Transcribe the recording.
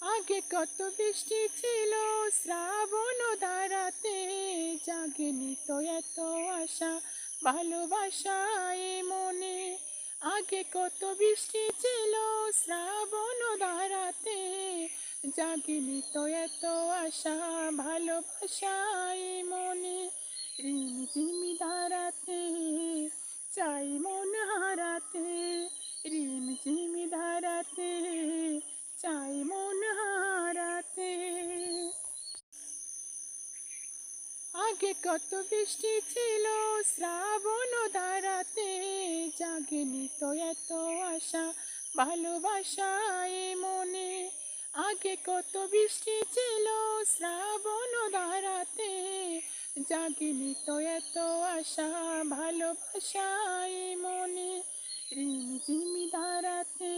আগে কত বৃষ্টি ছিল শ্রাবণ ধারাতে, জাগেনি তো এত আশা ভালোবাসায় মনে। আগে কত বৃষ্টি ছিল শ্রাবণ ধারাতে, জাগেনি তো এত আশা ভালোবাসায় মনে। রিমঝিমি ধারাতে চাই মন হারাতে, রিমঝিমি ধারাতে চাই মন হারাতে। আগে কত বৃষ্টি ছিল শ্রাবণ ধারাতে, জাগেনি তো এত আশা ভালোবাসায় মনে। আগে কত বৃষ্টি ছিল শ্রাবণ ধারাতে, জাগেনি তো এত আশা ভালোবাসায় মনে। রিমঝিমি ধারাতে